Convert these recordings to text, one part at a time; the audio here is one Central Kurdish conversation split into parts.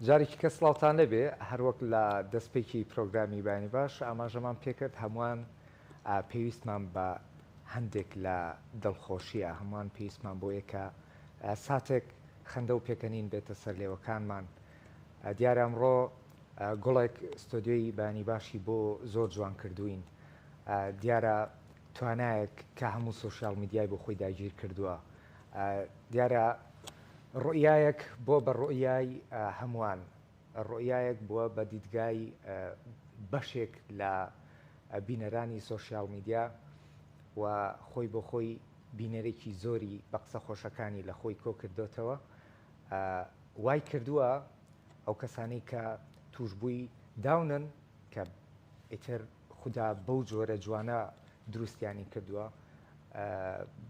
جارێکی کە سڵاوتان لەبێ هەروەک لە دەستپێکی پرۆگرامی بانی باش ئاماژەمان پێکرد هەمووان پێویستمان بە هەندێک لە دڵخۆشیە هەمووان پێویستمان بۆ یەکە ساتێک خەندە و پێکەنین بێتە سەر لێوەکانمان دیارە ئەمڕۆ گوڵێک ستۆدیۆی بانی باشی بۆ زۆر جوان کردوین دیارە توانایەک کە هەموو سوۆشیال میدیای بۆ خۆی داگیر کردووە دیارە ڕۆیایەک بۆ بە ڕۆیای هەمووان ڕۆیایەک بووە بە دیدگای بەشێک لە بینەرانی سوۆشیال میدیا و خۆی بۆ خۆی بینەرێکی زۆری بە قسە خۆشەکانی لە خۆی کۆ کردوتەوە وای کردووە ئەو کەسانی کە توشببووی داونن کە ئیتر خوددا بەو جۆرە جوانە دروستیانی کردووە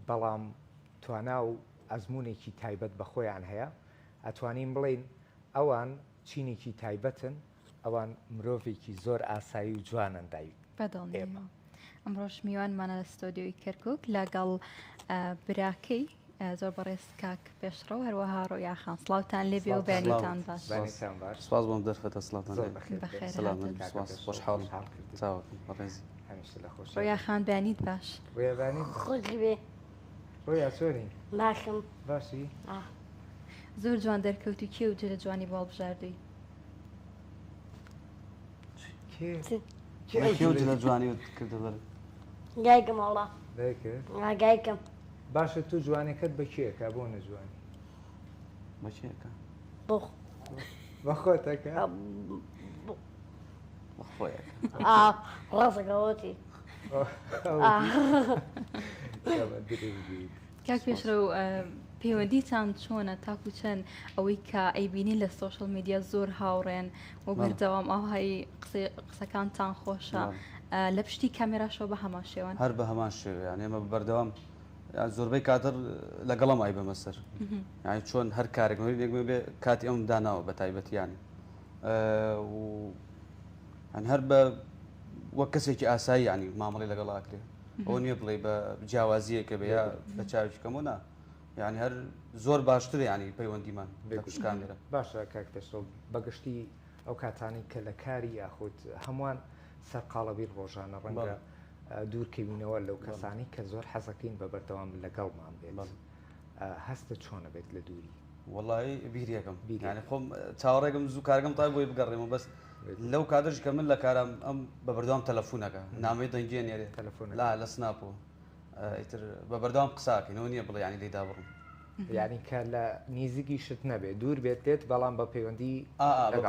بەڵام توانا و ئەزمونێکی تایبەت بە خۆیان هەیە ئەتوانین بڵین ئەوان چینێکی تایبەتن ئەوان مرۆڤێکی زۆر ئاسایی و جوانن داوی بەدڵ ئەمڕۆژ میوانمانە لە ستۆدیۆی کەرکک لەگەڵ براکەی زۆر بەڕێز کاک پێشڕە و هەروەها ڕۆیاخان سڵاوتان لێبێ و بەیانیتان باش سپاس بۆم دەرفەتە سڵاوتان خۆشحاڵ ڕێزی ڕۆیاخان بەیانیت باش ڕۆیا چۆنی باشم باشی زۆر جوان دەرکەوتی کێ و جرە جوانی باڵ بژاردووی لە جوانی کردە بەر گایکم وڵا گایکم باشە تو جوانەکەت بە کێکە بۆ نەجوانی بەچێکە بە خۆتەکە ڕاستەکەوتی کاک پێشرە و پەیوەندیتان چۆنە تاکو چەند ئەوەی کە ئەیبینی لە سۆشڵ میدیا زۆر هاوڕێن و بەردەوام ئەوهایی قسەکانتان خۆشە لە پشتی کامێراشەوە بە هەمان شێوان هەر بە هەمان شێوە یان ئێمە بەردەوام زۆربەی کاتر لەگەڵم ئای بەمەسەر یانی چۆن هەر کارێک بێ کاتی ئەم داناوە بە تایبەتیانی هەر بە وەک کەسێکی ئاسایی ینی مامەڵی لەگەڵاکرێ ئەو نییە بڵێ بە جیاوازیەکە بە یا بە چاوی کەمونە یعنی هەر زۆر باشتر ینی پەیوەندیمان کامێرە باشە کاک پێشڕۆ بەگشتی ئەو کاتانی کە لە کاری یاخود هەمووان سەرقاڵەبی ڕۆژانە ڕەنگە دوورکەوینەوە لەو کەسانی کە زۆر حەزەکەین بە بەردەوام لەگەڵمان بێت هەستە چۆنە بێت لە دووری وڵی بیریەکەم ینی خۆم چاوەڕێگەم زوو کارگەم تا بۆی بگەڕێمەوە بەس لەو کادرش کە من لە کارم ئەم بە بەردەوام تەلەفۆنەکە نامەی دەنگێ نێرێ تەلەفۆن لە سناپۆ ئیتر بە بەردەوام قساکەینەوە نییە بڵێ ینی لێدا بڕم یعنی کە لە نزیکی شت نەبێت دوور بێت دێت بەڵام بە پەیوەندی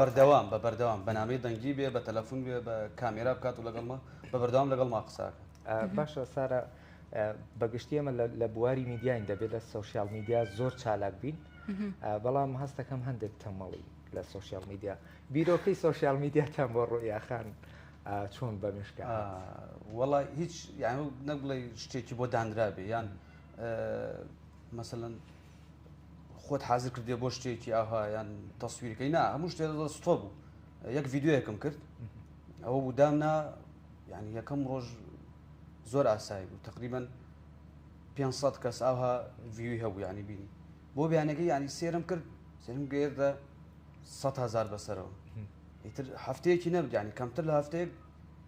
بەردەوام بە بەردەوام بەنامەی دەنگی بێ بە تەلەفۆن بێ بە کامێرا بکات و لەگەڵمە بە بەردەوام لەگەڵما قساکە باشە سارە بەگشتی ئەمە لە بواری میدیاین دەبێت لە سوۆشیال میدیا زۆر چالاک بین بەڵام هەستەکەم هەندێک تەمەڵی لە سوۆشیال میدیا بیرۆکەی سوۆشیال میدیاتان بۆ ڕۆیاخان چۆن بە مشکە وڵی هیچ یان نەک بڵێ شتێکی بۆ دانرا بێ یان مەسەڵەن خۆت حازر کردێ بۆ شتێکی ئاها یان تەسویرەکەی نا هەموو شتێ ستۆ بوو یەک ڤیددیوەکەم کرد ئەوە بوودامنا ینی یەکەم ڕۆژ زۆر ئاسایی بوو تقریبان 500 کەس ئاها ڤیوی هەبوو ینی بینی بۆ بیانەکەی ینی سێرم کرد سێرم گەێردە 100,000 بەسەرەوە ئیتر هەفتەیەکی نەبوو ینی کەمتر لە هەفتەیەک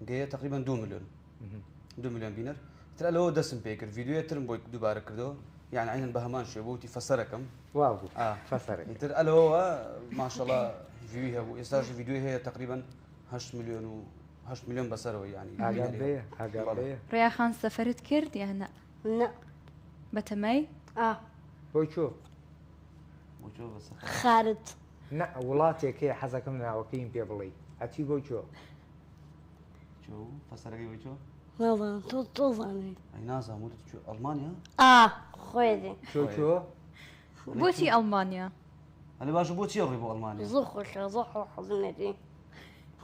گەیە تقریبان 2 میلیۆن بینەر تر لەوە دەستم پێ کرد ڤیددیوەترم بۆی دووبارە کردەوە یان عینەن بە هەمان شێ بۆتی فەسەرەکەم واو فەسەرە ئیتر ئەلەوە ماشەڵا ڤیوی هەبوو ئێستاش ڤیددیوی هەیە تقریبان 8 میلیۆن بەسەرەوە ینی ڕێیاخان سەفەرت کرد یان بەتەمای بۆی چۆ خارت نە وڵاتێک هەیە حەزەکەم ناوەکەیم پێ بڵێ ئەچی بۆی چۆ فەسەرەکەی بۆی چۆ تۆزانێ ئەی نازانوت ئەڵمانیا خۆێدی چۆ بۆچی ئەڵمانیا ئەلە باشە بۆ چیە ڕێ بۆ ئەڵمانیا زۆر خۆشە زۆر حەزمێتی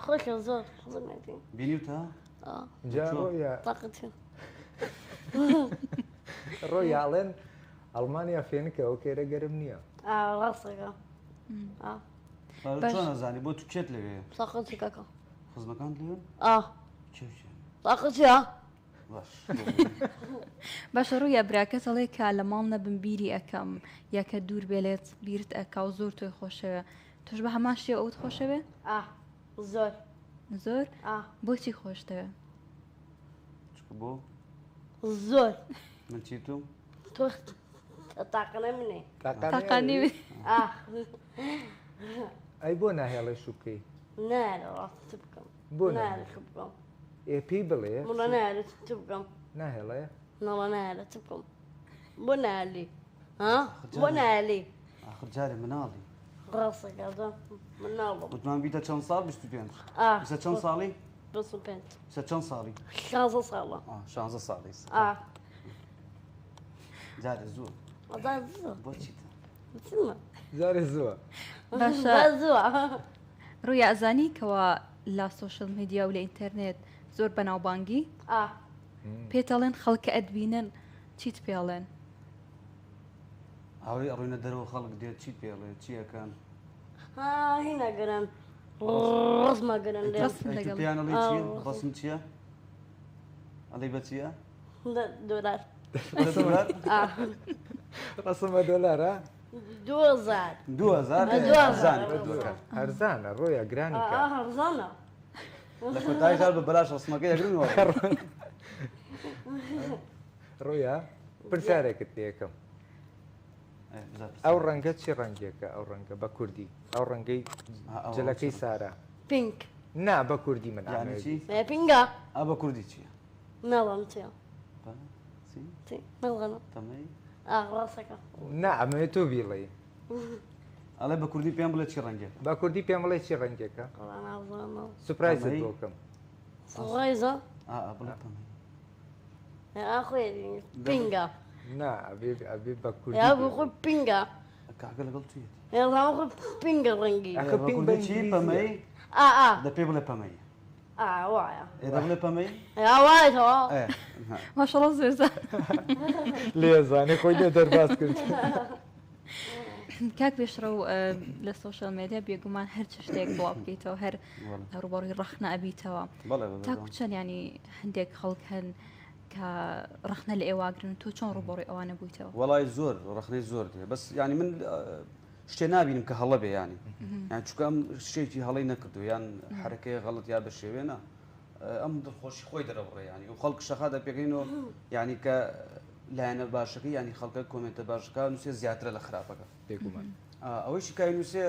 خۆشە زۆر حەزمێتی بینیوتە ڕۆیاڵێن ئەڵمانیا فێنکە ئەو کێرە گەرم نییە ڕاستەکە چۆن نەزانی بۆ تو چێت لەوێ ساقەتێکەکە خزمەکان لێ ساقەتیا باشە ڕوویە براکە دەڵێ کە لە ماڵ نەبم بیری ئەەکەم یاکە دوور بێلێت بیرت ئەکا و زۆر تۆی خۆشەوە توش بە هەمان شێ ئەوت خۆشەوێ زۆر زۆر بۆچی خۆشتەوێ بۆ زۆر من چی تو تۆ تاقەنە منێ تاقانی ئەی بۆ ناهێڵێ شوکەی نارە ڕاست بکەم بۆ نارە بکەم ئێ پێی بڵێ وڵە نارە بکەم ناهێڵێ نەڵە نارە بکەم بۆ نالی بۆ نالی آخر جارێ مناڵی ڕاستەکەدا من ناڵم وتمان بیتە چەند ساڵ 25 سە چەند ساڵی سە چەند ساڵی 16 ساڵە 16 ساڵی جارێ زوو بۆچی زارێ زووە زووە ڕووی ئازانی کەەوە لا سوۆشل میدیا و لە ئینتەرنێت زۆر بەناوبانگی پێتەڵێن خەڵکە ئەدبینن چیت پێڵێن ئەوەی ئەڕوینە دەرەوە خەڵک دێت چی پێڵێ چیەکان هینەگەرن ڕزمەگەرن پیانەڵی چی ڕسم چییە ئەڵی بە چییە دۆلار ڕسمە دۆلارە 2000 هەرزانە ڕۆیە گرانی هەرزانە لە کۆتایی کار بە بەلاش ڕسمەکە یەگرنەوە ڕۆیە پرسیارێکت پێەکەم ئەو ڕەنگە چی ڕەنگێکە ئەو ڕەنگە بە کوردی ئەو ڕەنگەی جلەکەی سارە پینک نا بە کوردی من پینگە بە کوردی چییە نەڵم چێ نەڵغەنە تەمەی ڕاستەکە نا ئەمەوێت تۆ بیڵێ ئەڵێ بە کوردی پێم بڵێ چی ڕەنگێک بە کوردی پێم بڵێ چی ڕەنگێکە سوپرایزت بۆکەم ڕایزە بڵێ تەمەی ئاخۆی پینگە نا ئەبێ بە کوردی خۆی پینگە کاگە لەگەڵ توێتی خۆ پینگە ڕەنگی چی پەمەی دە پێ بڵێ پەمەی وایە ئێدە بڵێ پەمەی وایەوە ماشەڵڵە زێزە لێزانێ خۆی لێ دەرباز کرد کاک پێشڕە و لە سوۆشەل مێدیا بێگومان هەر چ شتێک بڵاو بکەیتەوە هەر ڕوبەڕووی ڕەخنە ئەبیتەوە تاکو چەند ینی هەندێک خەڵک هەن کە ڕەخنە لە ئێواگرن تۆ چۆن ڕوبەڕووی ئەوانە بوویتەوە وەڵای زۆر ڕەخنەی زۆر دێ بەس ینی من شتێ نبینم کە هەڵە بێ ینی یان چکە ئەم شتێکی هەڵی نەکردو یان حرەکەی غەڵت یا بە شێوێنە ئەم دڵخۆشی خۆی دەرەڕێ ینی و خەڵک شەخادە پێکەینەوە ینی کە لایەنە باشەکەی ینی خەڵکە کۆمنتە باشەکە نووسێ زیاترە لە خراپەکە پێگومان ئەوەیشی کای نووسێ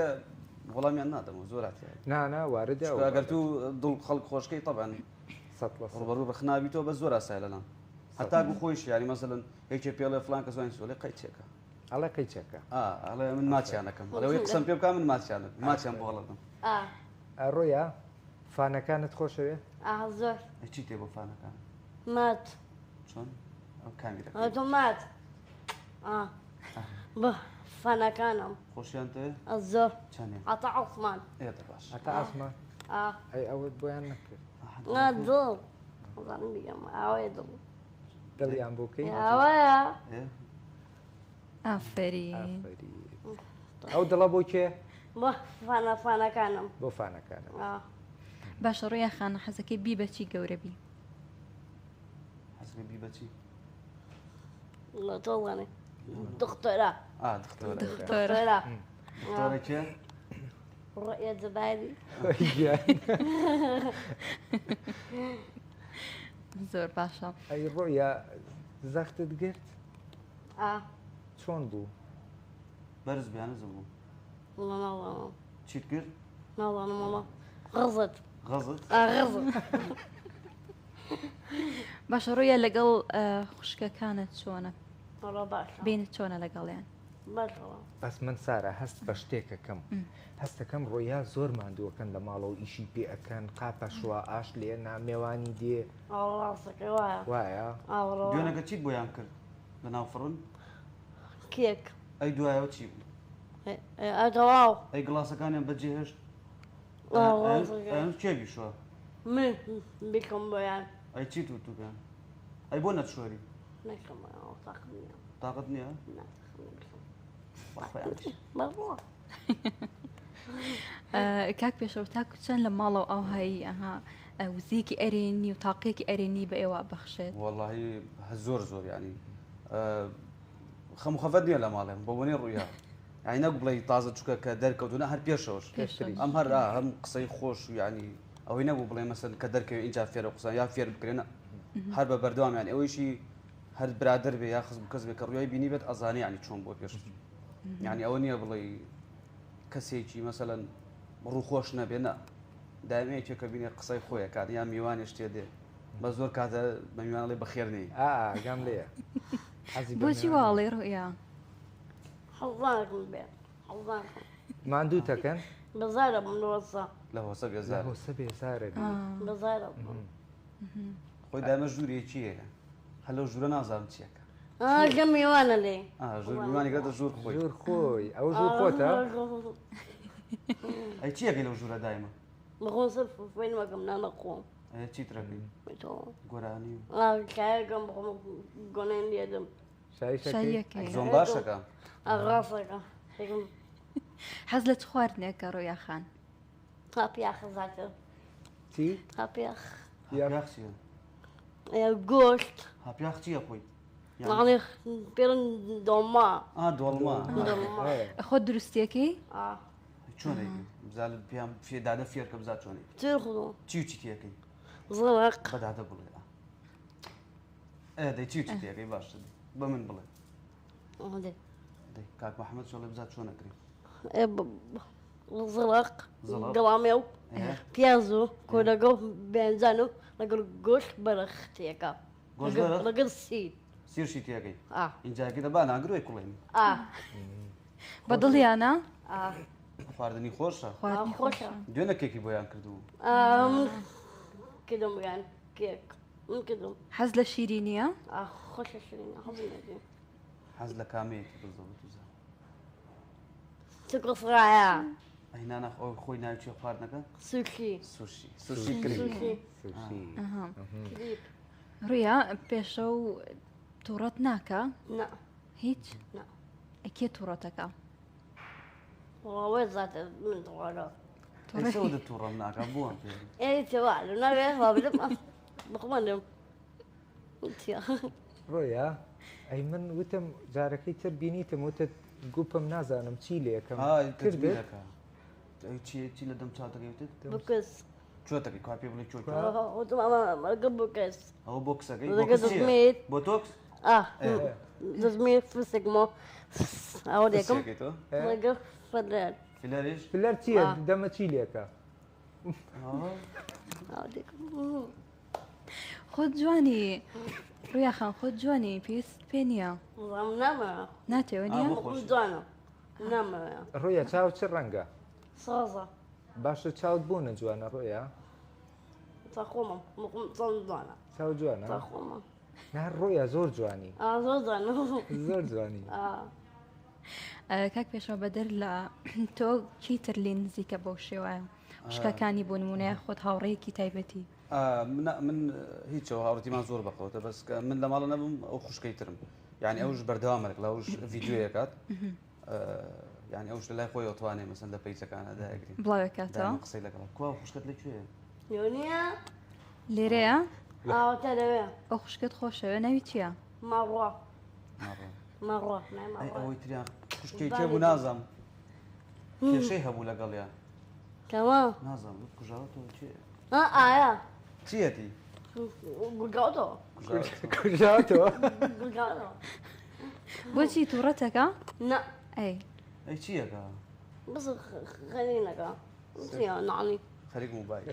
وەڵامیان نادەمەوە زۆراتی نانا واردە ئەگەر تو دڵ خەڵک خۆشکەی طبعاً ڕوبەڕوو ڕخنابیتەوە بە زۆر ئاسای لەلام هەتا خۆیش ینی مەسەلەن هیچێ پێڵێ فلان کە زوین سۆڵێ قەیچێکە ئەڵە قەیچەکە ئەڵێ من ماچیانەکەم ئەوەی قسەم پێ بکە من ماچیان بۆ هەڵەدەم ڕۆیە فانەکانت خۆشەوێ زۆر چی تێ بۆ فانەکان مات چۆن ئەو کامیرەکە تۆ مات بە فانەکانم خۆشیان تێ زۆر چەندێ ئەتا عوسمان ئێدە باش هەتا ئاسمان ئەی ئەوت بۆیان نەکرد دڵ بگەم ئەوەیە دڵ دڵیان بۆکەی ئەوەیە ئافرین ئەو دڵە بۆ کێ بۆ فانەکانم بۆ فانەکانم باشە ڕوویە خانە حەزەکەی بی بەچی گەورەبی حەزەکەی بی بەچی لە تۆڵێنێ دختۆرە دختۆرە دکتۆرە کێ ڕۆیە جەباری زۆر باشە ئەی ڕۆیە زەختت گرت چۆن بوو بەرز بیانەزم بوو ناڵانم چیت کرد ناڵانمەڵە غەزت غەزت غەزت باشە ڕوویە لەگەڵ خوشکەکانت چۆنە باشە بینت چۆنە لەگەڵیان باشەوە بەس من سارە هەست بە شتێکەکەم هەستەکەم ڕۆیا زۆر ماندووەکەن لە ماڵەوە ئیشی پێ ئەەکەن قاپە شووە ئاش لێ نامێوانی دێ ڕاستەکەی وایە وایە دوێنەکە چیت بۆیان کرد لە ناو فڕن کێک ئەی دوایەوە چی بوو ئەتەواو ئەی گڵاسەکانیان بەجێهێشت کێوی شووە من بیکەم بۆیان ئەی چیت و توگەن ئەی بۆ نەتشۆری نەکەم تاقم تااقت نییە کاک پێشەوە تاکو چەند لە ماڵەوە ئەو هایی ئەها وزیکی ئەرێنی و تاقیێکی ئەرێنی بە ئێوە بەخشێت واللهی زۆر زۆر ینی خەمخەفەت نییە لە ماڵێم بۆ بۆنی ڕوویا يعني نەک بڵێ تازە چووکە کە دەرکەوتونە هەر پێشەوەش ئەم هەر هەم قسەی خۆش و ینی ئەوەی نەبوو بڵێ مەسەن کە دەرکەوێت اینجا فێرە قسە یا فێر بکرێنە هەر بە بەردەوامیان ئەوەیشی هەر برادر بێ یا خزم کەس بێ کە ڕووی بینی بێت ئەزانانی ینی چۆن بۆ پێش ینی ئەوە نییە بڵێ کەسێکی مەسەلەن ڕووخۆش نەبێنە دامەیەکێکە بینێ قسەی خۆیە کات یا میوانی شتێ دێ بە زۆر کاتە بە میوانڵێ بەخێرنی گام لێە بۆچی واڵێ ڕۆیا حەڵاکم بێ حەڵاکم ماندوو تەکەن بەزارە بمنەوەسە لە هۆسە بێزار هۆسە بێزارە بەزارە خۆی دامە ژوورێکیەیە هەر لەو ژوورە نازانم چیەکە ئەگە میوانە لێ ژوور میوانی گەتە ژوور خۆی ژوور خۆی ئەو ژوور خۆتە ئەی چیەکەی لەو ژوورە دایمە بەخۆسە فوێن وەکەم نانە خۆم چی ترەکەی گۆرانی کایەکەم بخۆم گۆنێن لێدەم شایەکەی زۆم باشەکە ئاڕاستەکە حەز لە چ خواردنێکە ڕۆیا خان هاپیاخ زاتە چی هاپیاخ هاپیاخ چییە گۆشت هاپیاخ چییە خۆی ماڵی پێرن دۆما دۆڵما خۆ دروستیەکەی چۆنێکی بزانت پێیان فێدادە فێرکە بزات چۆنی چێ خۆ چی و چیتیەکەی زڵق بەدادە بڵێ دەی چی و چیتیەکەی باشە بە من بڵێ کاک محەممەد چۆڵێ بزات چۆنەکری زڵق گەڵامێ و پیاز و کۆدەگە و بێنجان و لەگەڵ گۆشت بەرەختێکە لەگەڵ سیر سیرشی تیەکەی اینجاکی دەبا ناگرۆی کوڵێن بەدڵیانە خواردنی خۆشە خۆشە دوێنە کێکی بۆیان کردو کردم یان کێک کردم حەز لە شیرینیە خۆشە شیرینە هەڵبێ حەز لە کامەیەکی بزەوتوزە چکۆفڕایە ئەی نانە خۆی ناوچێ خواردنەکە سوشی سوشی سوشی کردی ڕویا پێشە و تووڕەت ناکە هیچ ئەکێ تووڕەتەکە وڵاوێ زاتە من تووڕە ئەیسەوە تووڕەم ناکە بووە ئێ تێوا لە ناوێ هەڵبێتم بخمەندم ڕۆیا ئەی من وتم جارەکەی تر بینیتم وتت گوپم نازانم چی لێکم کردێت چی لە دەم چاتەکەوتت بکەس چۆتەکەی کا پێ بڵێ چۆ ئەگە بکەس ئەوە بۆ کسەکەی دەزمێت بۆ تۆکس دەزمێت فسێکمەوە ئەوە دێکم لەگە فەرلەر فلەرش فلەر چییە دەمە چی لێکە خۆت جوانی ڕویا خان خۆت جوانی پێست پێ نییە نامە ناتێوە نیە جوانە نامە ڕۆیە چاو چ ڕەنگە سازە باشە چاوت بوونە جوانە ڕۆیە تا خۆمم جوانە چاو جوانە تا خۆمە نا ڕۆیە زۆر جوانی زۆر جوانە زۆر جوانی کاک پێشەوە بەدەر لە تۆ چیتر لێ نزیکە بەو شێوایە خوشکەکانی بۆ نمونەیە خۆت هاوڕێیەکی تایبەتی من هیچەوە هاوڕێتیمان زۆر بەخەوتە بەس من لە ماڵە نەبووم ئەو خوشکەی ترم یعنی ئەوش بەردەوامێک لەوش ڤیددیوەکات یعنی ئەوش لە لای خۆی ئەوتوانێ مەسەن لە پەیچەکانە داگری بڵاوێکاتەوە قسەی لەگەڵ کو خوشکت لەکوێ یۆنیە لێرەیە ئاوتە لەوێ ئەو خوشکت خۆشەوە ناوی چییە؟ ماڕوا ماڕوا ئەوەی تریان خوشکی تێ بوو نازانم کێشەی هەبوو لەگەڵیان کەوا نازانم کوژاوەتەوە چێ ئایا چیەتی گورگاوتەوە کوژاتەوە گورگاوتەوە بۆچی تووڕەتەکە؟ نا ئەی ئەی چیەکە بس خەرینەکە ناڵی خەریک موبایل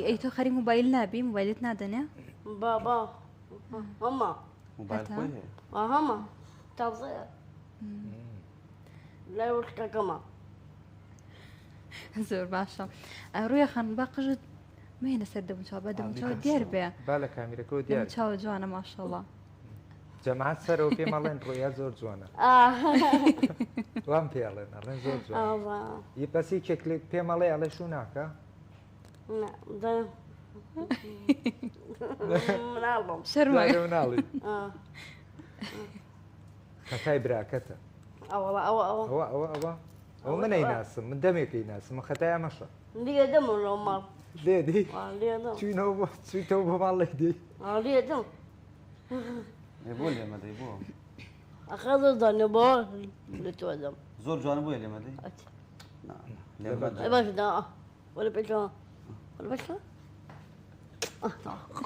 ئەی تۆ خەری موبایل نابی موبایلت نادەنێ؟ بابا هەمە موبایل خۆی هەیە هەمە تازەیە لای وشکەکەمە زۆر باشە ڕویە خان باقژت مێنە سەر دەموچاو بە دەموچاو دیار بێ با لە کامیرەکەەوە دیار چاوە جوانە ماشەڵڵا جەماعەت سەرەوە پێ مەڵێن ڕۆیا زۆر جوانە وام پێڵێن ئەڕێن زۆر جوان یە پەسی کێکلێک پێ مەڵێ ئەڵێ شو ناکە مناڵم شەرماڵی خەتای براکەتە ئەوە من ناسم من دەمێکی ناسم من خەتای ئەمەشە لێ دەمە لەو ماڵ لێ دی لێدەم چویتەوە بۆ ماڵ لێ دی لێدەم بۆ لێمە دەی بۆ ئەخە زۆر دانێ بۆ لە تۆ دەم زۆر جوانە بۆیە لێمە دەی باش دا ولا بيجا ولا بيجا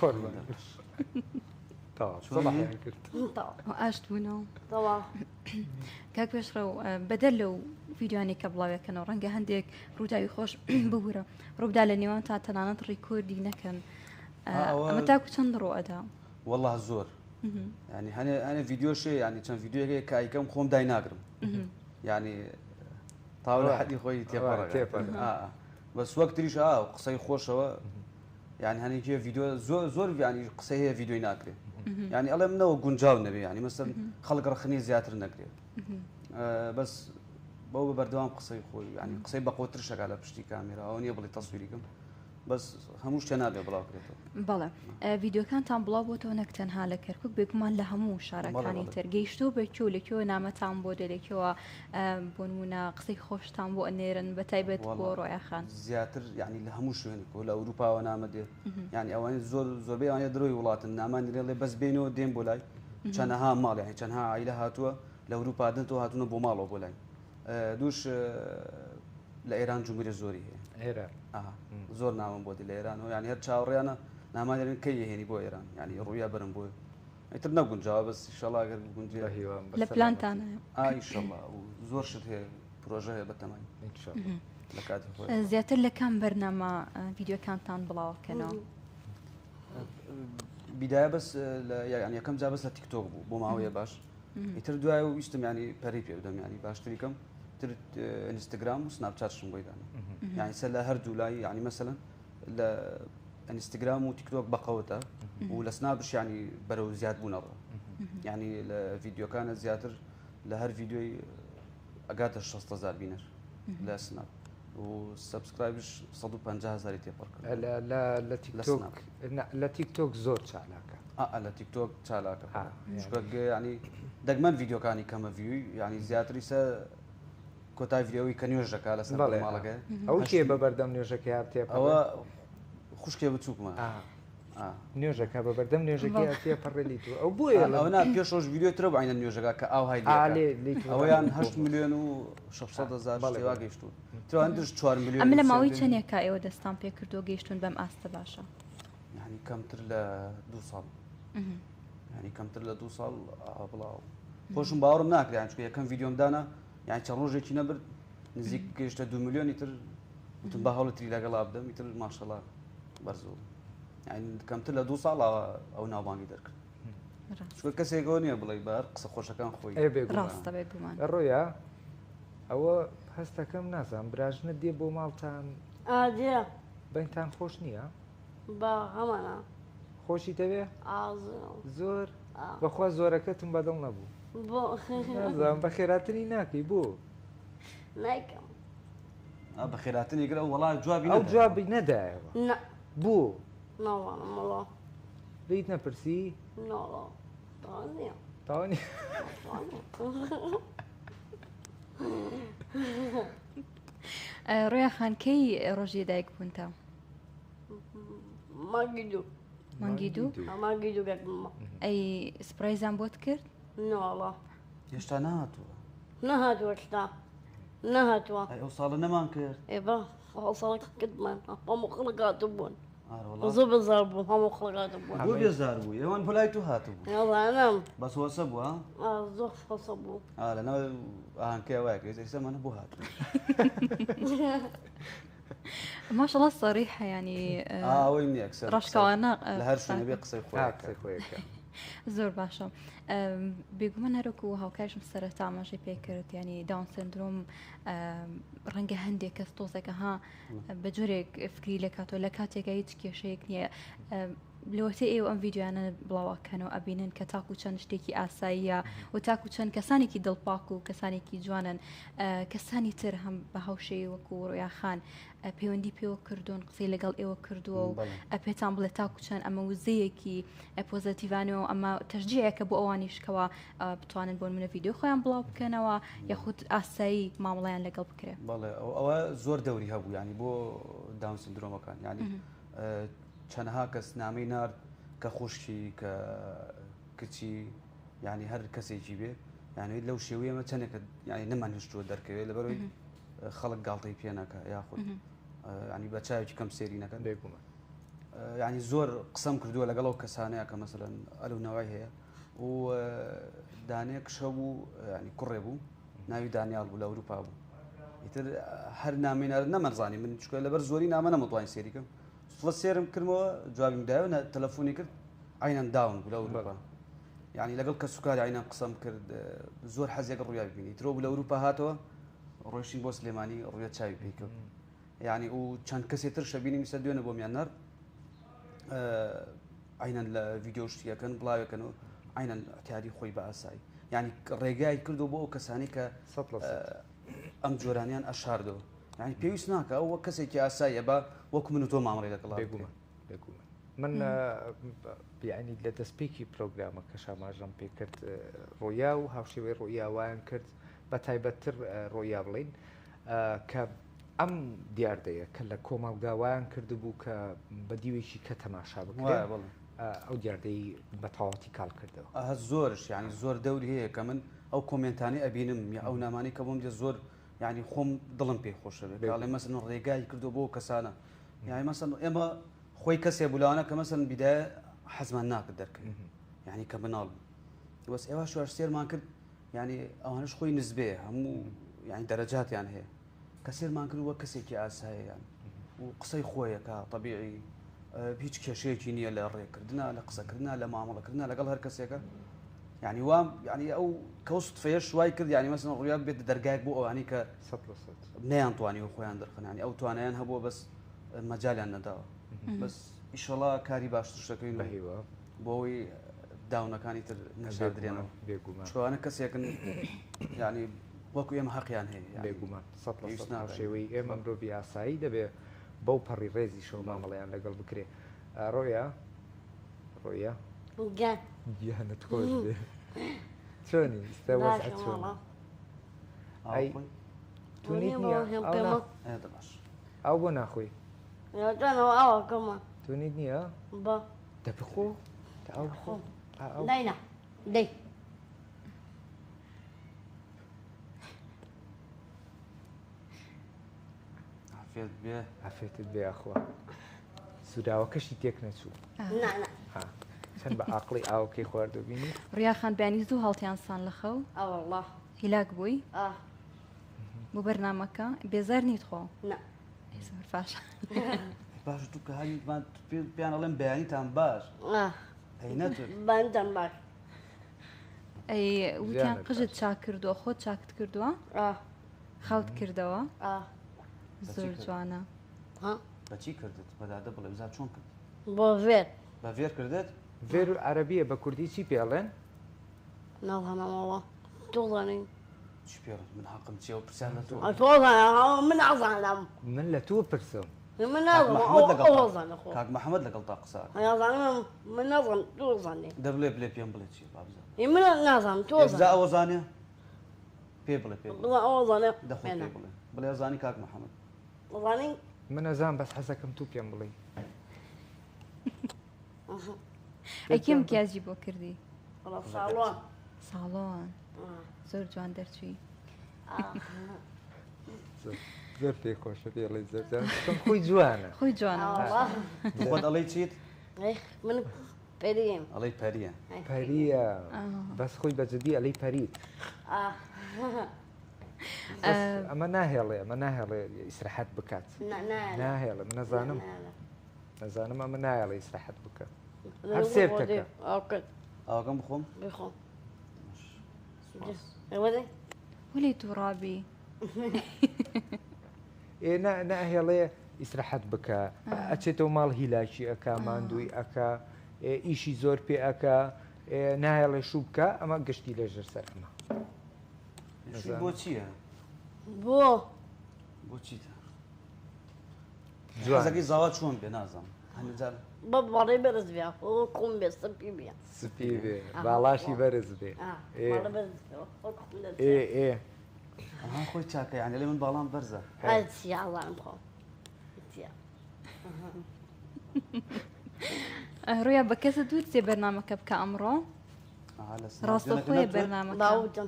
قربان طبعا صباح يعني كنت ئاشت بوونەوە طبعا کاک پێشڕە و بەدەر لەو ڤیددیوانی کە بڵاوەکەنەوە ڕەنگە هەندێک ڕووداوی خۆش ببوورە ڕوودا لە نێوان تا تەنانەت ڕیکۆردی نەکەن ئەمە تاکو چەند ڕۆ ئەدا والله زۆر يعني هەنێ ڤیددیۆشێ ینی چەند ڤیددیۆەکەی کایکەم خۆم دای ناگرم ینی تاوە حەدی خۆی تێپەڕ بەس وەک تریش قسەی خۆشەوە يعني هەنێکی ڤیددیۆ زۆر ینی قسەی هەیە ڤیددیۆی ناکرێت يعني ئەڵێ منەوە گونجاو نەبێ ینی مەسەر خەڵک ڕخنی زیاتر نەکرێت بەس بەو بە بەردەوام قسەی خۆی ینی قسەی بەقۆتر شەکا لە پشتی کامێرا ئەو نییە بڵی تەسویریکەم بەس هەموو شتێ نابێ بڵاوکرێتەوە بەڵێ ڤیددیۆکانتان بڵاو بۆتەوە نەک تەنها لە کەرکک بێگومان لە هەموو شارەکانی تر گەیشتەوە بەکوێ لەکوێوە نامەتان بۆ دەرێکەوە بۆ نمونە قسەی خۆشتان بۆ ئەنێرن بە تایبەت بۆ ڕۆیاخان زیاتر ینی لە هەموو شوێنێک لە ئەوروپاوە نامەدێت ینی ئەوانە زۆربەی ئەوانە درۆی وڵاتن نامانی لێڵێ بەس بینەوە دێن بۆ لای چەندەها ماڵ یعنی چەندها عیلە هاتووە لە ئەوروپا دنەوە هاتوونە بۆ ماڵەوە بۆ لای دووش لە ئێران جمهوریە زۆری هەیە زۆر نامم بۆ دی لە ئێرانەوە ینی هەر چاوەڕیانە نامانێن کەی هێنی بۆ ئێران ینی ڕوویا بەرم بۆ ئیتر نەگونجاوە بەس ئینشەڵا ئەگەر بگونجێ لە پلانتانە ئینشەڵا زۆر شت هەیە پرۆژە هەیە بەتەمای لە کاتی خۆی زیاتر لە کام بەرنامە ڤیددیۆکانتان بڵاوکەنەوە بیدایە بەس ینی یەکەم جا بەس لە تیکتۆک بوو بۆ ماوەیە باش ئیتر دوای و ویستم ینی پەری پێ بدەم ینی باشتریکەم تر ئینستاگرام و سناپچاتشم بۆی دانا ینی سەر لە هەردوو لای ینی مەسەلەن لە ئینستاگرام و تیکتۆک بەقەوتە و لە سناپش ینی بەرەو زیاد بوونەوە ینی لە ڤیددیۆکانە زیاتر لە هەر ڤیددیۆی ئەگاتە 600,000 بینەر لە سناپ و سبسکرایبش 150,000 تێپەڕ لە تیکتۆک زۆر چالاکە لە تیکتۆک چالاکە ینی دەگمەن ڤیددیۆکانی کەمە ڤیوی ینی زیاتری سە کۆتای ڤیددیۆی کە نوێژەکە لەسەر ماڵەکە ئەو کێ بە بەردەم نوێژەکە هات تێ ئەوە خوشکێ بچووکمە نوێژەکە بە بەردەم نوێژەکە تێپەڕێلی تو ئەو بۆ ئەوە پێشۆش ڤیددیۆ ترە بەعینە نوێژەکە کە ئاو های ئەویان 8 ملیۆن و 600,000 وا گەیشتون ترندش 4 ملیۆن ئەم لە ماوەی چەندێکە ئێوە دەستان پێ کردو گەیشتون بەم ئاستە باشە ینی کەمتر لە 2 ساڵ ینی کەمتر لە 2 ساڵ بڵاو خۆشم باوەڕم ناکرێن چکە یەکەم ڤیددیۆم دانا یان چەند ڕۆژێکی نەبرد نزیک گەیشتە 2 ملیۆنی تر وتم بە هەوڵەتی لەگەڵا بدەم ئیتر ماشەڵا بەرزوو یعنی کەمتر لە 2 ساڵ ئەو ناوبانگی دەرکرد چکە کەسێکەوە نییە بڵێ بەر قسە خۆشەکان خۆی ڕاستە بێگومان ڕۆیە ئەوە هەستەکەم نازانم براژنە دێ بۆ ماڵتان دێ بەنتان خۆش نییە بە هەمانە خۆشی دەوێ زۆر بەخوا زۆرەکەتم بەدڵ نەبوو نازانم بە خێراتنی ناکەی بۆ نایکەم بە خێراتنی گرە وەڵا جوابی ئەو جوابی نەدایەوە بوو ناوانم وڵا بیت نەپرسی ناڵا تاوانی ڕێیاخان کەی ڕۆژی دایک بوونتە مانگی دوو مانگی دوو مانگی دوو گەکممە ئەی سپرایزان بۆت کرد ناڵا هێشتا نهاتووە نەهاتووە شتا نەهاتووە ئەو ساڵە نەمان کرد ئێبە ساڵێک کردمان هەموو خەڵکات بوون زۆر بەزار بوو هەموو خەڵکات بوون بۆ بێزار بوو ئێوان پلای تو هاتوو بوو نەڵانم بەس وەسە بووە زۆر خۆسە بوو لەنەوە ئاهانکەی وایە ئێسەمانە بۆ هاتوو ماشەڵڵا سەریحە ینی ئەوەی نییە ڕاشکەوانە لە هەر شوێنە بێ قسەی خۆیەکە زۆر باشە بێگومە هەرۆکو و هاوکارشم سەرەتا ئاماژەی پێکرد ینی داون سندرۆم ڕەنگە هەندێک کەس تۆزەکە ها بە جۆرێک فکری لە کاتۆ لە کاتێکە هیچ کێشەیەک نییە لەوەتە ئێوە ئەم ڤیددیوانە بڵاوەکەنەوە ئەبینن کە تاکو چەند شتێکی ئاساییە و تاکو چەند کەسانێکی دڵپاک و کەسانێکی جوانن کەسانی تر هەم بە هاوشەی وەکو ڕۆیاخان پەیوەندی پێوە کردوون قسەی لەگەڵ ئێوە کردووە و پێتان بڵێ تاکو چەند ئەمە وزەیەکی پۆزەتیڤانەوە ئەمە تەشجیعەکە بۆ ئەوانیشکەوە بتوانن بۆ منە ڤیددیۆ خۆیان بڵاو بکەنەوە یاخود ئاسایی مامەڵیان لەگەڵ بکرێت بەڵێ ئەوە زۆر دەوری هەبوو ینی بۆ داون سندرۆمەکان ینی چەندها کەس نامەی نارد کە خوشکی کە کچی ینی هەر کەسێکی بێ يعني لو شويه ما تنك يعني نمان هشتو دركوي لبروي خلق قالطي بينك ياخذ يعني بتشاي كم سيرينا كان بيقوم يعني زور قسم كردو لقلو كسانيا كمثلا الو نوعي هي ودانيك شبو يعني قربو ناوي دانيال ولا اوروبا ابو يتر هر نامين نمرزاني من شكل لبر زوري نامنا مطوين سيريكم فسيرم كلمه جواب داو تلفوني كرت عينا داون ولا اوروبا يعني لقل كسكاري عينا قسم كرد زور حزي قرو بيني ترو ولا اوروبا هاتو روشين بو سليماني رويا شاي بيكو يعني وكان كسيتر شبيني مسديون ابو ميانار عينا الفيديو اشتيا كان بلايو كانوا عينا اعتيادي خوي باساي يعني ريغاي كردو بو كساني ك ام جورانيان اشاردو يعني بيوسناك او كسيكي اساي با وكم من تو مامري لك الله بيقوم من يعني لدى سبيكي بروجرام كشما جام بيكرت رويا وهاوشي رويا وان كرت بتايبتر رويا بلين ك ام دیار دەیە کە لە کۆمەڵگاوایان کردبوو کە بەدیوێکی کە تەماشا بکرێ ئەو دیاردەی بەتەواوەتی کاڵ کردەوە زۆرش يعني زۆر دەوری هەیە کە من ئەو کۆمنتانی ئەبینم یا ئەو نامانی کە بۆم دێ زۆر يعني خۆم دڵم پێی خۆشە بێت کاڵێ مەسەن ڕێگای کردو بۆ کەسانە يعني مەسەن ئێمە خۆی کەسێ بولانە کە مەسەن بیدایە حەزمان ناکرد دەرکەین يعني کە بناڵ بەس ئێوە شوار سێرمان کرد يعني ئەوانش خۆی نزبێ هەموو يعني دەرەجاتیان هەیە كثير ما نقول وكسيك يا أسهل يعني وقصي خويا كطبيعي بيج كشيء نية لا ريكردنا لا قصة كردنا لا معاملة كردنا لا قال هالكسيكا يعني وام يعني أو كوسط فيش شوي كرد يعني مثلا غياب بيت درجاك بو يعني ك بني أنطواني وخويا درخن يعني أو توانيان هبو بس المجال عندنا داو بس إن شاء الله كاري باش تشتكين بهيوا بوي داونا كاني تر نشادرينا شو أنا كسيكن يعني وەکو ئێمە حەقیان هەیە بێگومان 100% شێوەی ئێمە مرۆڤ یاسایی دەبێ بەو پەڕی ڕێزی شەو مامەڵەیان لەگەڵ بکرێ ڕۆیا گیانت خۆش بێ چۆنی ئێستا چۆن تونیت نییە ئەو بۆ ناخۆی تونیت نییە دەبخۆ داینا دەی عافێتت بێ ئەخوا سووداوەکەشی تێک نەچوو چەند بە عاقڵی ئاوکەی خواردو بینی ڕیاخان بەیانی زوو هەڵتیانسان لە خەو والله هیلاک بووی بۆ بەرنامەکە بێزار نیت خۆ زۆر باش باش دووکە هەیمان پێیان ئەڵێم بەیانیتان باش بانتان باش ئەی وتیان قژت چاک کردووە خۆت چاکت کردووە خەوت کردەوە زۆر جوانە بەچی کردت بەدادە بڵێ بزار چۆن کرد بۆ ڤێر بە ڤێر کردت ڤێر و عەرەبیە بە کوردی چی پێڵێن ناڵهەمەوەڵە تۆڵانین چی پێڵێن من حەقم چیەوە پرسیان لە تۆ من نازانم من لە تۆ پرسم من نازانم کاک محەممەد لەگەڵ تا قسە من نازانم تۆزانێ دەبڵێ بلێ پێم بڵێ چی بابزە من نازانم تۆزا ئەوە زانێ پێ بڵێ پێ ئەوە زانێ دەخۆ پێ بڵێ بڵێ زانی کاک محەممەد زانین من ئەزان بەس حەزەکەم تو پێم بڵێ ئەکێم کیازی بۆ کردی ساڵۆن زۆر جوان دەرچووی زۆر پێی خۆشە پێڵێ زۆر خۆی جوانە خۆی جوانە خۆت ئەڵێ چیت من پەریم ئەڵێ پەریە پەریە بەس خۆی بەجددی ئەلەی پەریت ئەمە ناهێڵێ ئەمە ناهێڵێ ئیسراحەت بکات ناهێڵێ من نەزانم ئەمە نایڵێ ئیسراحەت بکە هەر سێ بکە ئاوەکەم بخۆم بخۆم ولی تووڕابی ناهێڵێ ئیسراحەت بکە ئەچێتەوە ماڵ هیلاکی ئەکا ماندووی ئەکا ئیشی زۆر پێ ئەکا نایڵێ شوو بکە ئەمە گشتی لەژێر سەر ئەمە بۆ چییە؟ بۆ چیتە؟ حەزەکەی زاوا چۆن بێ نازانم هەنجار بەڵێ بەرز بێ کۆم بێ سپی بێ سپی بێ باڵاشی بەرز بێ ئەها خۆی چاکە یعنی لێ من باڵام بەرزە چیاڵام خۆ ڕویا بە کەسە دوور چێ بەرنامەکە بکە ئەمڕۆ ڕاستەخۆیە بەرنامە باوتم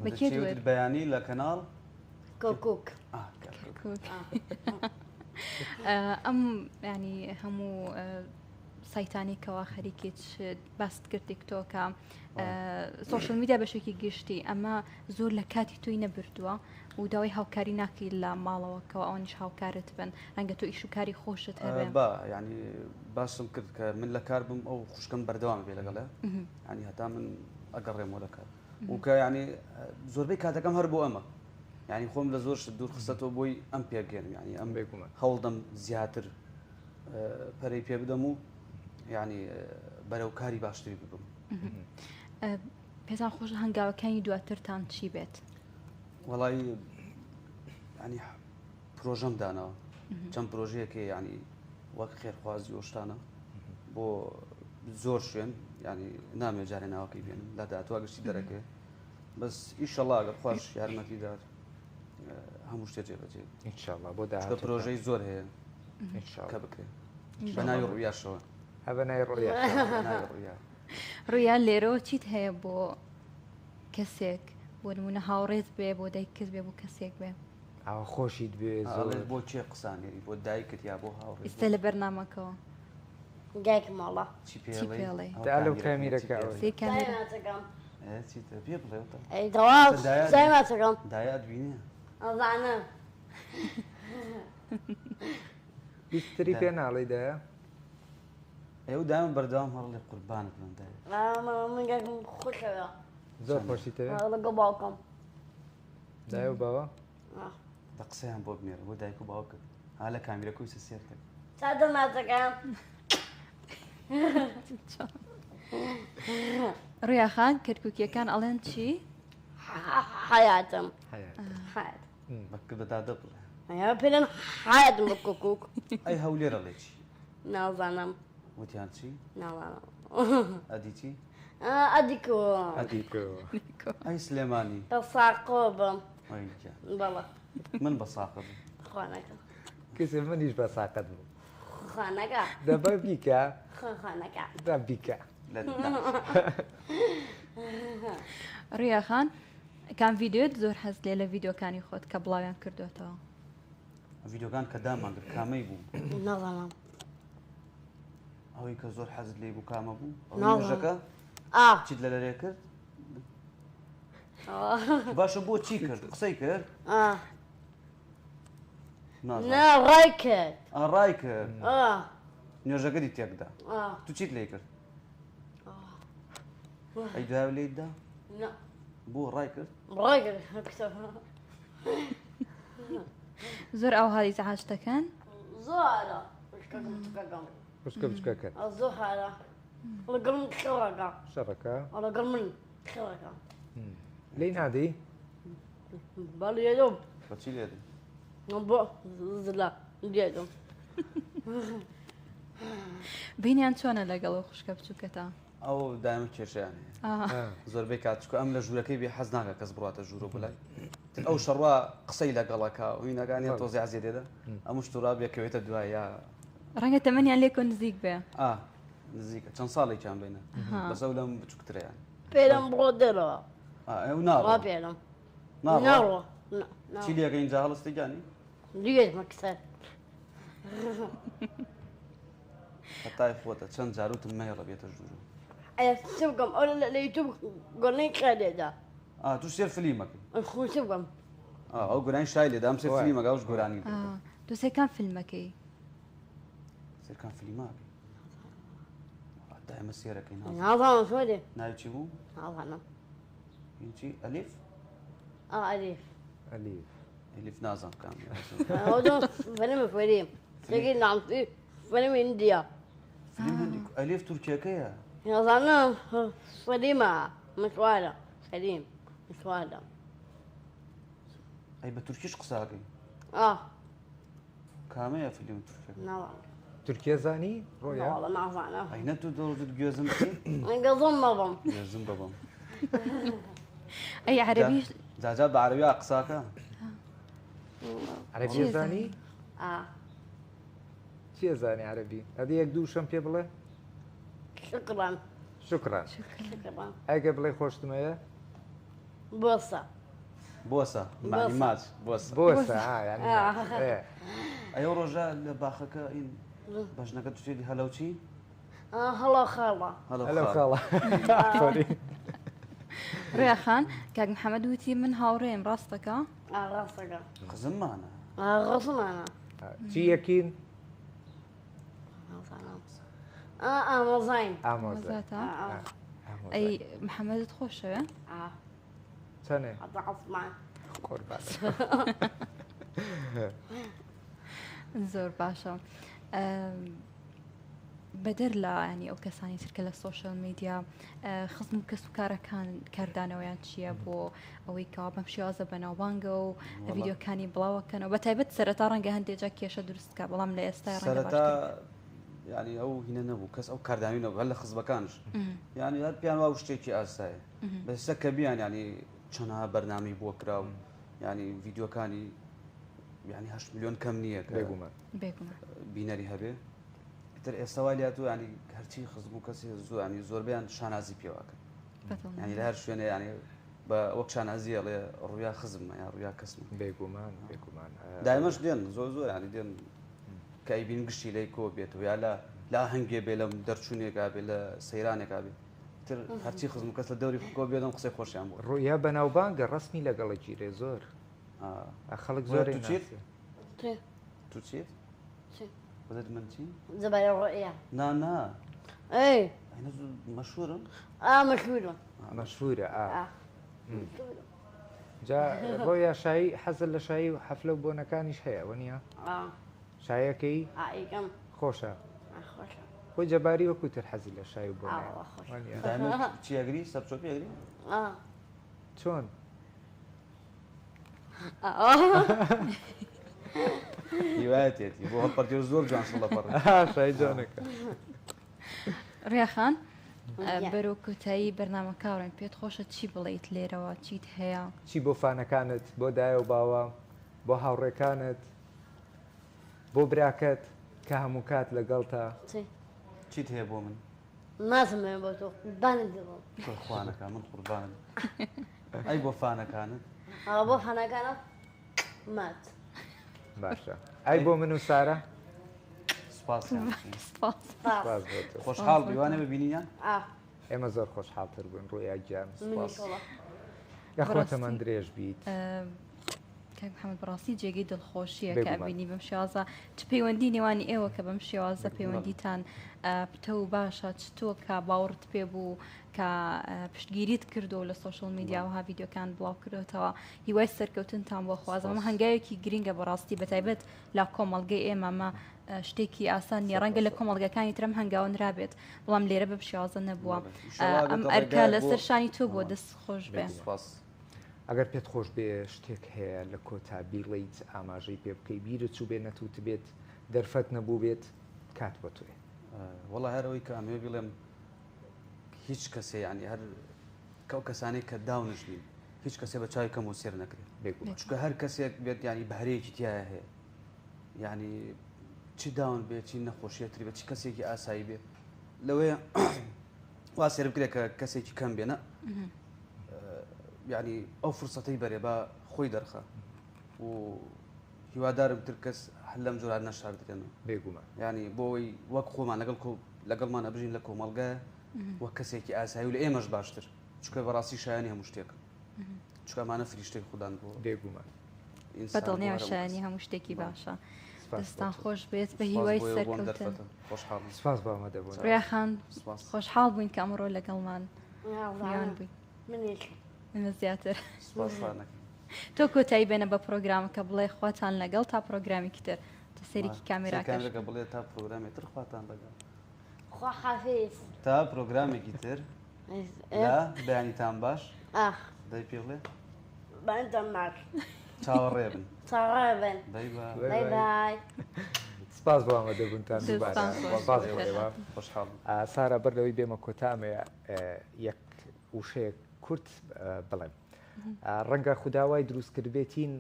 بەکێ دوێت بەیانی لە کەناڵ كوكوك ئەم ینی هەموو سایتانی کەوا خەریکیت باست کرد تیکتۆکە سوۆشل میدیا بەشێکی گشتی ئەمە زۆر لە کاتی توی نەبردووە و داوای هاوکاری ناکەی لە ماڵەوەکەەوە ئەوانیش هاوکارت بن ڕەنگە تۆ ئیش و کاری خۆشت هەبێ با ینی باشم کرد کە من لە کار بم ئەو خوشکم بەردەوام بێ لەگەڵێ ینی هەتا من ئەگەڕێمەوە لە کار وکە ینی زۆربەی کاتەکەم هەر بۆ ئەمە ینی خۆم لە زۆر دوور خستەوە بۆی ئەم پێگەێنم ینی ئەم بێگومان هەوڵدەم زیاتر پەرەی پێ بدەم و ینی بەرەو کاری باشتری ببم پێزان خۆش هەنگاوەکانی دواترتان چی بێت؟ وەڵی ینی پرۆژەم داناوە چەند پرۆژەیەکی ینی وەک خێرخوازی ئۆشتانە بۆ زۆر شوێن ینی نامێ جارێ ناوەکەی بێنم لە دااتوا گشتی دەرەکێ بەس ئیشەڵا ئەگەر خۆش یارمەتی دار هەموو شتێ جێبەجێ ئینشاءالله بۆ کە پرۆژەی زۆر هەیە کە بکرێت بە ناوی ڕویاشەوە هەبەنای ڕۆیا ڕویا لێرەوە چیت هەیە بۆ کەسێک بۆ نمونە هاوڕێت بێ بۆ دایک کەس بێ بۆ کەسێک بێ ئەوە خۆشیت بێ زۆر بۆ چێ قسانێری بۆ دایکت یا بۆ هاوڕێت ئێستا لە بەرنامەکەەوە جايك مالا چی چی پێڵێ تا لەو کامیرەکە سێ کامێرە دايما تقام چیتە پێ بڵێوتە اي دواب دايما تقام دایات بینێ اضعنا بیستری پێ ناڵی دایە ئێوە دایم بەردەوام هەڵێ قوربانت من دایە من جايك خوشة زۆر خۆشیتەوێ هذا قباكم دایە و باوە بە قسەیان بۆ بنێرە بۆ دایک و باوکت ها لە کامیرەکەی سەسێر کرد سادة ما تقام ڕویاخان کەرکووکیەکان ئەڵێن چی؟ حياتهم حیات حياة بەکە بەدادە بڵێ يا بلن حياتهم بالكوكوك ئەی هەولێرە لێ چی نازانم وتیان چی نازانم ئەدی چی أديكو ئەدیکۆ ئەی سلێمانی تصاقب ئەیجا بلا من بە ساقب خانك کەسێ منیش بە ساقت بوو خانك دەبە بیکە خانك دا بیکە لە ڕویاخان کام ڤیددیۆت زۆر حەز لێ لە ڤیددیۆکانی خۆت کە بڵاویان کردوێتەوە ڤیددیۆکان کە داماگر کامەی بوو نازانم ئەوەی کە زۆر حەزت لێ بوو کامە بوو ناڵم. ژەکە چیت لە لەرێ کرد باشە بۆ چی کرد قسەی کرد نا رايكت ڕای کرد نوێژەکەی تێکدا تو چیت لێ کرد ئەی دوای لێدا لا بۆ ڕای کرد رايكت اكثر زۆر ئەو هاڵی زەحاشتەکەن زهرة خوشکە بچکەکە الزهرة لقرن خرقة شەڕەکە ولا قرن خرقة لی نادی بالي يدوم بەچی لێدن نبو زلا ديدوم بینیان چۆنە لەگەڵ و خوشکە بچووکەتە ئەو دایم کێشیان زۆربەی کاتچکە ئەم لە ژوورەکەی بێ حەز ناکە کەس بڕاتە ژوورە بڵای ئەو شەڕوا قسەی لەگەڵەکە هینەکانی تۆزی عزیێ دێدا ئەم شتورا بێکەوێتە دوایە ڕەنگە تەمەنیان لێکۆ نزیک بێ نزیکە چەند ساڵێکیان بینە بەسە لەم بچووکتریان بيلم برودرة ئەو ما ناڕ بيلم ناڕ نارو چی لێگە اینجا هەڵستێکانی ديت مكسر هەتای خۆتە چەند جاروتم مەیڵە بێتە ژوور أنا سبقم أولا اليوتيوب قلني كذا تو سێر فلیمەکەی الخو سبقم ئەو گورانی شای لێدا ئەم سێر فلیمەکە ئەوش گۆرانی دو سێکان فیلمەکەی سێرکان فلیماکەی دایمە سێرەکەی هذا سودي ناوی چی بوو هذا هیچی ئەلیف أليف ئەلیف ئەلیف نازان کام هذا فيلم فريم تجي نعم في فيلم إنديا فیلم هەندێک ئەلیف تورکیەکەیە هذا فيلم مسوالا سليم مسوالا ئەی بە تورکیش قساکەی کامەیە فیلم تورکیەکە نعم تورکیا زانی ڕۆیا والله ما أعرف ئەی نە تو دۆزت گوێزم بکەی قصم مضم گوێزم ببم ئەی عەربیش جاجا بە عەربیا قساکە عەربی زانی چیە زانی عەربی ئەدی یەک دوو شەم پێ بڵێ شكرا شکرا شكرا ئەگە بڵێ خۆشتمەیە بوسە بۆسە معنی ماچ بۆسە بۆسە یعنی ئەو ڕۆژە لە باخەکە این بەژنەکە توێتی هەلەوچی هەڵا خاڵە هەلو خاڵە ڕێخان کاک محەممەد وتی من هاوڕێم ڕاستەکە ڕاستەکە قزممانە ڕسمانە چی یەکین ئامۆزاین ئامۆزاتە ئەی محەممەدت خۆشەوە چەنێ عسمان قوربان زۆر باشە بەدەر لە ینی ئەو کەسانی ترکە لە سوۆشەل میدیا خزم و کەس و کارەکان کاردانەوەیان چییە بۆ ئەوەی کەوا بەم شێوازە بەناوبانگە و ڤیددیۆکانی بڵاوەکەنەوە بە تایبەت سەرەتا ڕەنگە هەندێکجا کێشە دروستکە بەڵام لە ئێستا سەرەتا ینی ئەو هینە نەبوو کەس ئەو کاردانی نەبوو هەر لە خزبەکانش ینی هەر پیان وا شتێکی ئاسایە بەسە کە بیان ینی چەنها بەرنامی بۆ کرا و ینی ڤیددیۆکانی ینی 8 میلیۆن کەم نییە بێگومان بینەری هەبێ تر ئێستاوای لاتۆ ینی هەرچی خزم و کەسی زۆر ینی زۆربیان شانازی پێواکەن ینی لە هەر شوێنە ینی بە وەک شانازیە لێ ڕویا خزممە یا ڕویا کەسمە بێگومان بێگومان دایمەش دێن زۆر زۆر ینی دێن کەیبین گشتی لی کۆ بێتەوە یا لا هەنگێ بێ لەم دەرچوونێکا بێ لە سەیرانێکا بێ تر هەرچی خزم کەس لە دەوری کۆ بێدەم قسەی خۆشیان بوو ڕویا بەناوبانگە ڕستمی لەگەڵە گیرێ زۆر خەڵک زۆر تو چیت بەدەت من چی زبەر ڕۆیە نا ئەی مەشهورم مەشهورم مەشهورە جا ڕۆیا شایی حەزل لە شایی و حەفلە و بۆنەکانیش هەیە وەنیە شایەکەی ئایکەم خۆشە خۆشە خۆی جەباری وەکوتر حەزی لە شای و چیەگری سەرچۆپیەگری چۆن هیوایەتێتی بۆ هەڵپەردێ زۆر جوانسڵ لە پەڕ شای جوانەکە ڕێخان بەرەو کۆتایی بەرنامەکەڕێن پێت خۆشە چی بڵیت لێرەوە چیت هەیە چی بۆ فانەکانت بۆ دایە و باوە بۆ هاوڕێکانت بۆ براکەت کە هەموو کات لەگەڵتا چیت هەیە بۆ من نازمێ بۆ تۆ بانت دەبم خوانەکە من قوربانم ئەی بۆ فانەکانت بۆ فانەکانە مات باشە ئەی بۆ من و سارە سپاس خۆشحاڵ بیوانە ببینیان ئێمە زۆر خۆشحاڵتر بوون ڕوویا گیان یاخۆتەمان درێژ بیت کاک محەممەد بەڕاستی جێگەی دڵخۆشیە کە بینی بەم شێوازە چ پەیوەندی نێوانی ئێوە کە بەم شێوازە پەیوەندیتان پتە و باشە چتۆ کە باوەڕت پێ بوو کە پشتگیریت کردو لە سوۆشڵ میدیا و ها ڤیددیۆکان بڵاو کردوێتەوە هیوای سەرکەوتنتان بۆ خوازەمە هەنگاوێکی گرینگە بەڕاستی بەتایبەت لە کۆمەڵگەی ئێمەمە شتێکی ئاسان نیە ڕەنگە لە کۆمەڵگەکانی ترم هەنگاوەنرابێت بەڵام لێرە بە شێوازە نەبووە ئەم ئەرکە لەسەر شانی تۆ بۆ دەست خۆش بێ ئەگەر پێت خۆش بێ شتێک هەیە لە کۆتا بیڵیت ئاماژەی پێ بکەی بیرت چوو بێ نەتوت بێت دەرفەت نەبوو بێت کات بە توێ وەڵا هەرەوەی کە ئەمێ بڵێم هیچ کەسێ ینی هەر کەو کەسانێک کە داونشنین هیچ کەسێ بە چاوی کەم و سێر نەکرێت چکە هەر کەسێک بێت ینی بەهرەیەکی تایە هەیە ینی چی داون بێ چی نەخۆشیەتری بە چی کەسێکی ئاسایی بێ لەوەیە وا سێر بکرێت کە کەسێکی کەم بێنە ینی ئەو فرسەتەی بەرێ بە خۆی دەرخە و هیوادارم تر کەس هەر لەم جۆران نەشار دێنەوە بێگومان ینی بۆەوەی وەک خۆمان لەگەڵمان ئەبژین لە کۆمەڵگە وەک کەسێکی ئاسایی و لە ئێمەش باشتر چکە بەڕاستی شایانی هەموو شتێکم چکەمانە فریشتەی خوددان بۆ بێگومان بەدڵنیێ شایانی هەموو شتێکی باشە دەستان خۆش بێت بە هیوای سەرکەوتن سپاس بامە دەبوون ڕێخان خۆشحاڵ بووین کە ئەمڕۆ لەگەڵمان یان بووین منە زیاتر تۆ کۆتایی بێنە بە پرۆگرامەکە بڵێ خواتان لەگەڵ تا پرۆگرامی تر تا سەرێکی کامێراکە بڵێ تا پرۆگرامی تر خواتان لەگەڵ خوا حافظ تا پرۆگرامێکی تر بەیانیتان باش دەی پێ بڵێ بانتان ماک چاوەڕێ بن چاوەڕێ بن بای بای سپاس بۆ ئەمە دەبوونتان خۆشحاڵ سارە بەر لەوەی بێمە کۆتامێ یەک وشەیەک کورت بڵێم ڕەنگە خودداوای دروستکردبێتین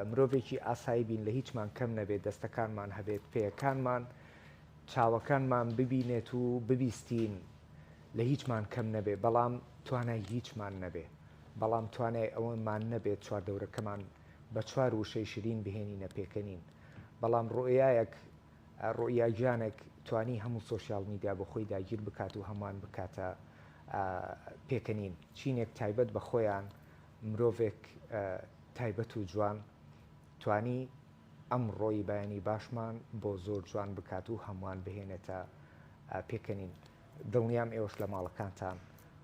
مرۆڤێکی ئاسایی بین لە هیچمان کەم نەبێت دەستەکانمان هەبێت پێیەکانمان چاوەکانمان ببینێت و ببیستین لە هیچمان کەم نەبێ بەڵام توانای هیچمان نەبێ بەڵام توانای ئەوەمان نەبێت چوار دەورەکەمان بە چوار وشەی شیرین بهێنینە پێکەنین بەڵام ڕۆیاگیانێک توانی هەموو سۆشیال میدیا بە خۆی داگیر بکات و هەمان بکاتە پێکەنین چینێک تایبەت بە خۆیان مرۆڤێک تایبەت و جوان توانی ئەم ڕۆی بەیانی باشمان بۆ زۆر جوان بکات و هەمووان بهێنێتە پێکەنین دڵنیام ئێوەش لە ماڵەکانتان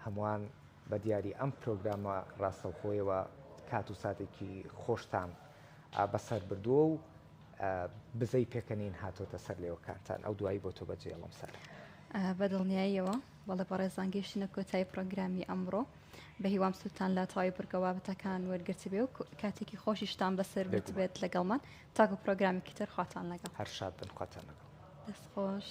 هەمووان بە دیاری ئەم پرۆگرامە ڕاستەوخۆیەوە کات و ساتێکی خۆشتان بەسەر بردووە و بزەی پێکەنین هاتۆتە سەر لێوەکانتان ئەو دوایی بۆ تۆ بەجێڵم سەر بە دڵنیاییەوە بەڵێ بەڕێزان گەیشتنە کۆتایی پرۆگرامی ئەمڕۆ بە هیوام سوتان لە تەواوی بڕگەوابەتەکان وەرگرتی بێ و کاتێکی خۆشیشتان بەسەر بێت لەگەڵمان تاکو پرۆگرامی تر خواتان لەگەڵ هەر شاد بن خواتان لەگەڵ دەست خۆش.